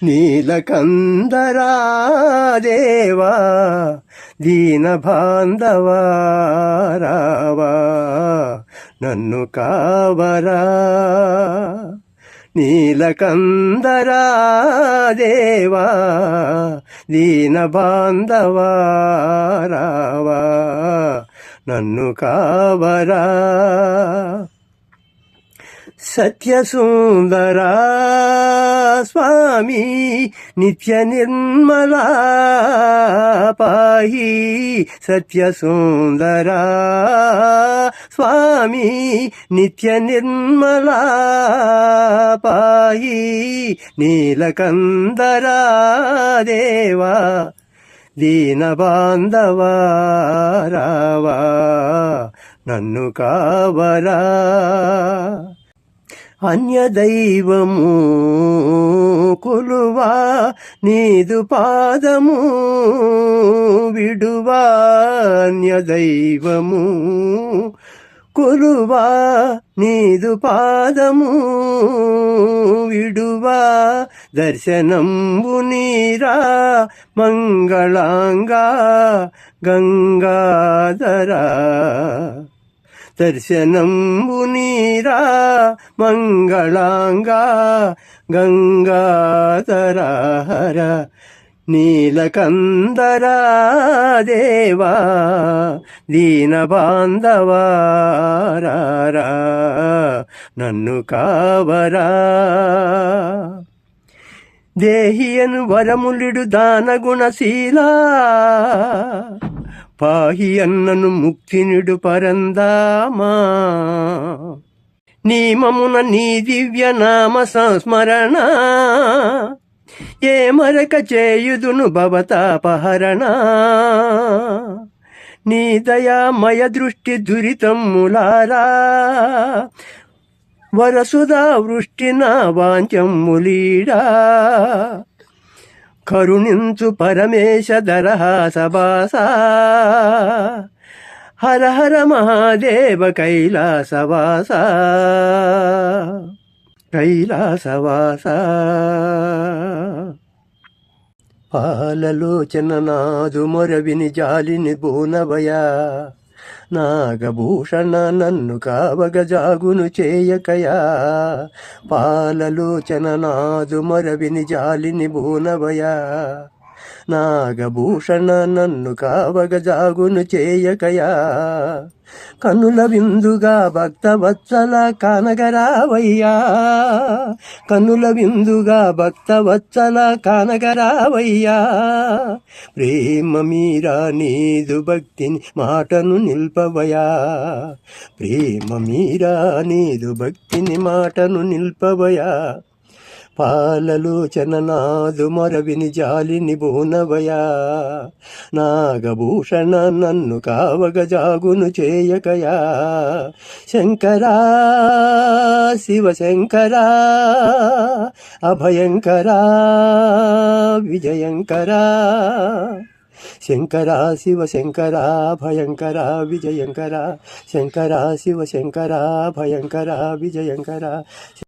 నీలకందరా దేవా దీన బాంధవా రావా నన్ను కావరా. నీలకందరా దేవా దీన బాంధవా రావా నన్ను కావరా. సత్యసుందరా స్వామి నిత్య నిర్మలా పాహి. సత్యసుందరా స్వామి నిత్య నిర్మలా పాహి. నీలకందరా దేవా దీన బాంధవా రావా నన్ను కావరా. అన్యదైవము కొలువా నీదు పాదము విడువా. అన్యదైవము కొలువా నీదు పాదము విడువా. దర్శనంబు నీరా మంగళాంగా గంగాధరా. దర్శనంబు నీరా మంగళాంగా గంగాధరా. నీలకందరా దేవా దీన బాంధవా రారా నన్ను కావరా. దేహియను వరములిడు దాన గుణశీలా. పాహి అన్నను ముక్తినిడు పరందామా. నీమమున నీ దివ్య నామ సంస్మరణ ఏ మరక చేయుదును భవతాపహరణ. నీ దయామయ దృష్టి దురితమ్ములారా వరసుధా వృష్టిన వాంఛమ్ములీడా. కరుణించు పరమేశ దరహాసవాసా. హర హర మహాదేవ కైలాసవాస. కైలాసవాస. పాలలోచన నాదు మొరవిని జాలిని బోనవయా. నాగభూషణ నన్ను కావగ జాగును చేయకయా. పాలలోచన నాదు మొరవిని జాలిని బోనవయా. నాగభూషణ నన్ను కావగ జాగును చేయకయా. కన్నుల విందుగా భక్తవత్సల కానగరావయ్యా. కన్నుల విందుగా భక్తవత్సల కానగరావయ్యా. ప్రేమ మీరా నీదు భక్తిని మాటను నిల్పవయా. ప్రేమ మీరా నీదు భక్తిని మాటను నిల్పవయా. పాలలోచన నాదు మొరవిని జాలిని బోనవయా. నాగభూషణ నన్ను కావగ జాగును చేయకయా. శంకరా శివశంకరా అభయంకరా విజయంకరా. శంకరా శివశంకరా భయంకరా విజయంకరా. శంకరా శివశంకరా భయంకరా విజయంకరా.